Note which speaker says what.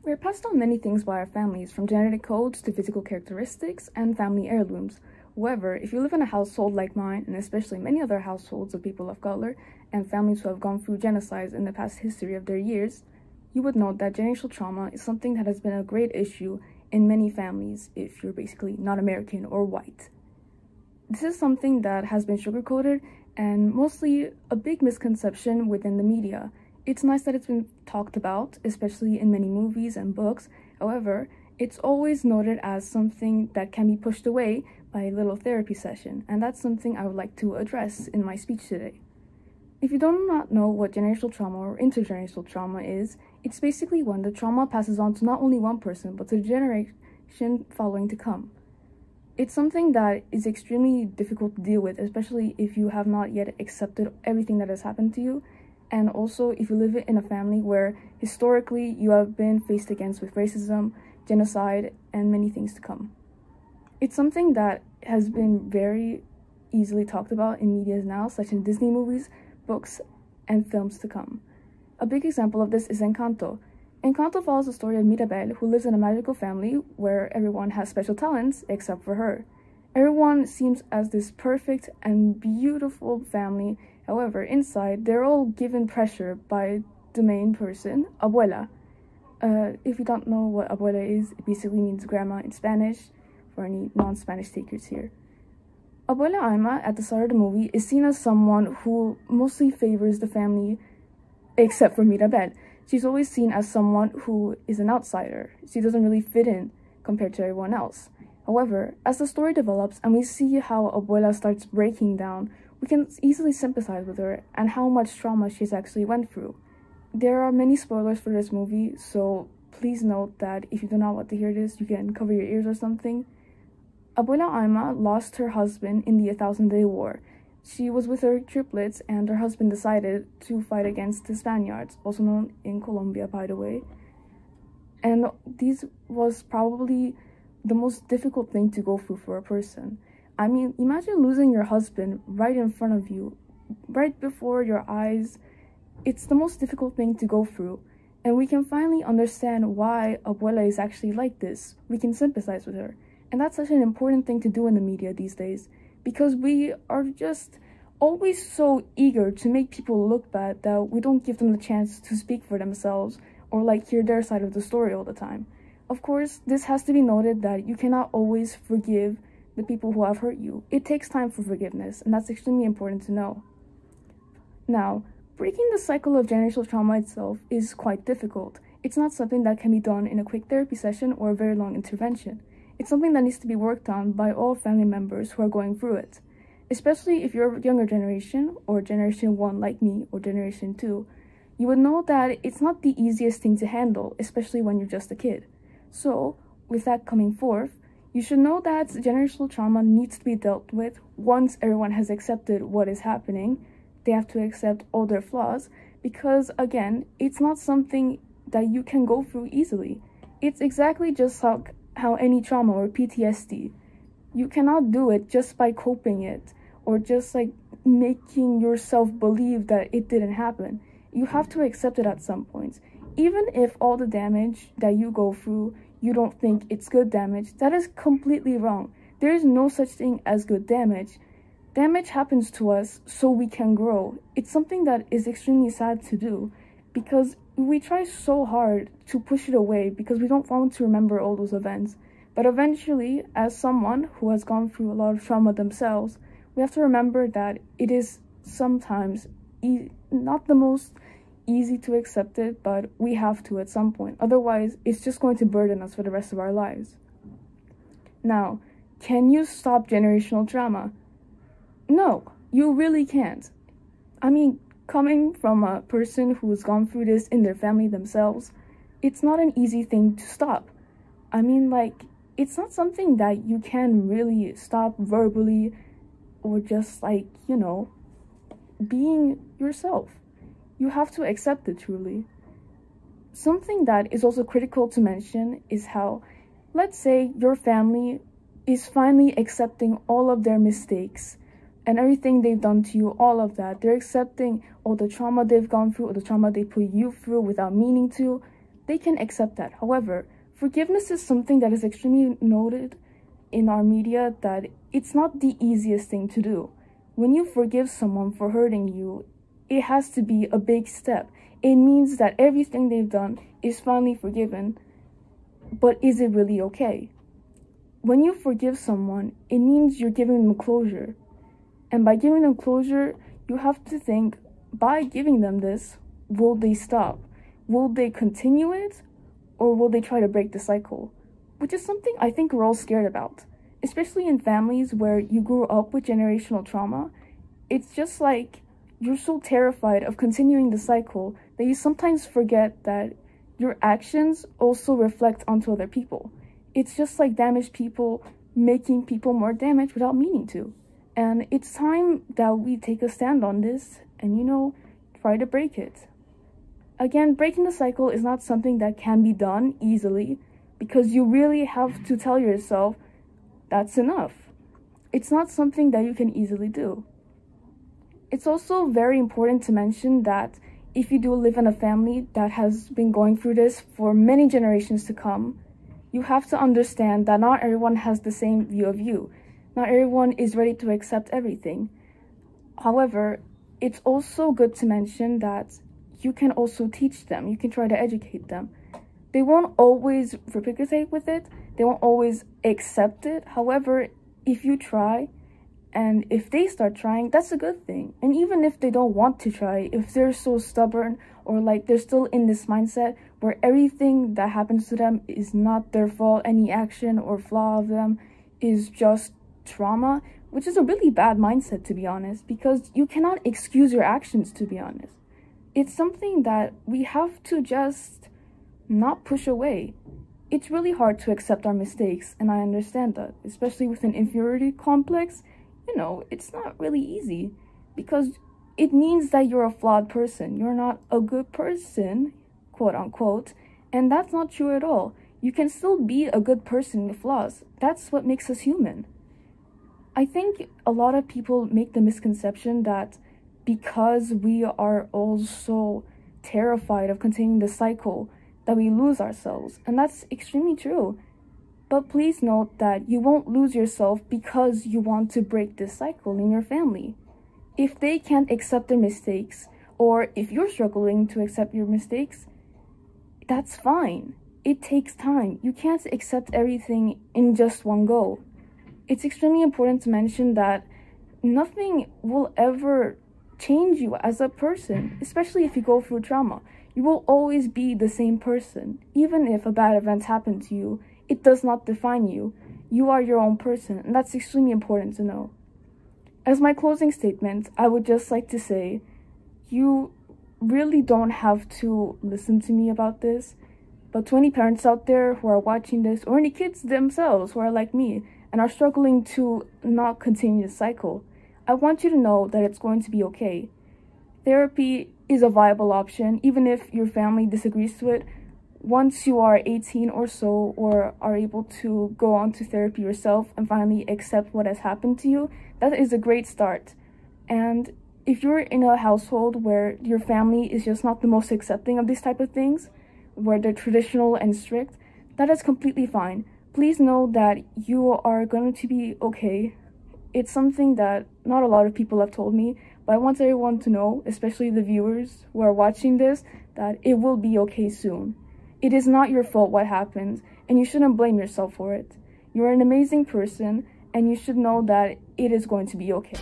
Speaker 1: We are passed on many things by our families, from genetic codes to physical characteristics and family heirlooms. However, if you live in a household like mine, and especially many other households of people of color and families who have gone through genocides in the past history of their years, you would note that generational trauma is something that has been a great issue in many families if you're basically not American or white. This is something that has been sugarcoated and mostly a big misconception within the media. It's nice that it's been talked about, especially in many movies and books. However, it's always noted as something that can be pushed away by a little therapy session, and that's something I would like to address in my speech today. If you do not know what generational trauma or intergenerational trauma is, it's basically when the trauma passes on to not only one person, but to the generation following to come. It's something that is extremely difficult to deal with, especially if you have not yet accepted everything that has happened to you, and also if you live in a family where historically you have been faced against with racism, genocide, and many things to come. It's something that has been very easily talked about in media now, such as Disney movies, books, and films to come. A big example of this is Encanto. Encanto follows the story of Mirabel, who lives in a magical family where everyone has special talents except for her. Everyone seems as this perfect and beautiful family. However, inside, they're all given pressure by the main person, Abuela. If you don't know what Abuela is, it basically means grandma in Spanish, for any non-Spanish takers here. Abuela Alma, at the start of the movie, is seen as someone who mostly favors the family, except for Mirabel. She's always seen as someone who is an outsider. She doesn't really fit in compared to everyone else. However, as the story develops and we see how Abuela starts breaking down, we can easily sympathize with her and how much trauma she's actually went through. There are many spoilers for this movie, so please note that if you do not want to hear this, you can cover your ears or something. Abuela Alma lost her husband in the 1,000-Day War. She was with her triplets, and her husband decided to fight against the Spaniards, also known in Colombia, by the way. And this was probably the most difficult thing to go through for a person. I mean, imagine losing your husband right in front of you, right before your eyes. It's the most difficult thing to go through. And we can finally understand why Abuela is actually like this. We can sympathize with her. And that's such an important thing to do in the media these days, because we are just always so eager to make people look bad that we don't give them the chance to speak for themselves or hear their side of the story all the time. Of course, this has to be noted that you cannot always forgive the people who have hurt you. It takes time for forgiveness, and that's extremely important to know. Now, breaking the cycle of generational trauma itself is quite difficult. It's not something that can be done in a quick therapy session or a very long intervention. It's something that needs to be worked on by all family members who are going through it. Especially if you're a younger generation, or Generation 1 like me, or Generation 2, you would know that it's not the easiest thing to handle, especially when you're just a kid. So, with that coming forth, you should know that generational trauma needs to be dealt with once everyone has accepted what is happening. They have to accept all their flaws, because again, it's not something that you can go through easily. It's exactly just how any trauma or PTSD. You cannot do it just by coping it, or just making yourself believe that it didn't happen. You have to accept it at some point. Even if all the damage that you go through, you don't think it's good damage, that is completely wrong. There is no such thing as good damage. Damage happens to us so we can grow. It's something that is extremely sad to do, because we try so hard to push it away because we don't want to remember all those events. But eventually, as someone who has gone through a lot of trauma themselves, we have to remember that it is sometimes not the most easy to accept it, but we have to at some point. Otherwise, it's just going to burden us for the rest of our lives. Now, can you stop generational trauma? No, you really can't. I mean, coming from a person who's gone through this in their family themselves, it's not an easy thing to stop. I mean, it's not something that you can really stop verbally or just being yourself. You have to accept it truly. Something that is also critical to mention is how, let's say your family is finally accepting all of their mistakes and everything they've done to you, all of that. They're accepting all the trauma they've gone through, or the trauma they put you through without meaning to. they can accept that. However, forgiveness is something that is extremely noted in our media that it's not the easiest thing to do. When you forgive someone for hurting you, it has to be a big step. It means that everything they've done is finally forgiven, but is it really okay? When you forgive someone, it means you're giving them closure. And by giving them closure, you have to think, by giving them this, will they stop? Will they continue it? Or will they try to break the cycle? Which is something I think we're all scared about. Especially in families where you grew up with generational trauma. It's just like you're so terrified of continuing the cycle that you sometimes forget that your actions also reflect onto other people. It's just like damaged people making people more damaged without meaning to. And it's time that we take a stand on this and, try to break it. Again, breaking the cycle is not something that can be done easily because you really have to tell yourself that's enough. It's not something that you can easily do. It's also very important to mention that if you do live in a family that has been going through this for many generations to come, you have to understand that not everyone has the same view of you. Not everyone is ready to accept everything. However, it's also good to mention that you can also teach them. You can try to educate them. They won't always reciprocate with it. They won't always accept it. However, if you try, and if they start trying, that's a good thing. And even if they don't want to try, if they're so stubborn or like they're still in this mindset where everything that happens to them is not their fault, any action or flaw of them is just trauma, which is a really bad mindset, to be honest, because you cannot excuse your actions, to be honest. It's something that we have to just not push away. It's really hard to accept our mistakes, and I understand that, especially with an inferiority complex. It's not really easy because it means that you're a flawed person. You're not a good person, quote unquote, and that's not true at all. You can still be a good person with flaws. That's what makes us human. I think a lot of people make the misconception that because we are all so terrified of continuing the cycle that we lose ourselves, and that's extremely true. But please note that you won't lose yourself because you want to break this cycle in your family. If they can't accept their mistakes, or if you're struggling to accept your mistakes, that's fine. It takes time. You can't accept everything in just one go. It's extremely important to mention that nothing will ever change you as a person, especially if you go through trauma. You will always be the same person. Even if a bad event happened to you, it does not define you. You are your own person, and that's extremely important to know. As my closing statement, I would just like to say, you really don't have to listen to me about this, but to any parents out there who are watching this, or any kids themselves who are like me and are struggling to not continue the cycle, I want you to know that it's going to be okay. Therapy is a viable option, even if your family disagrees to it. Once you are 18 or so, or are able to go on to therapy yourself and finally accept what has happened to you, that is a great start. And if you're in a household where your family is just not the most accepting of these type of things, where they're traditional and strict, that is completely fine. Please know that you are going to be okay. It's something that not a lot of people have told me, but I want everyone to know, especially the viewers who are watching this, that it will be okay soon. It is not your fault what happened, and you shouldn't blame yourself for it. You're an amazing person, and you should know that it is going to be okay.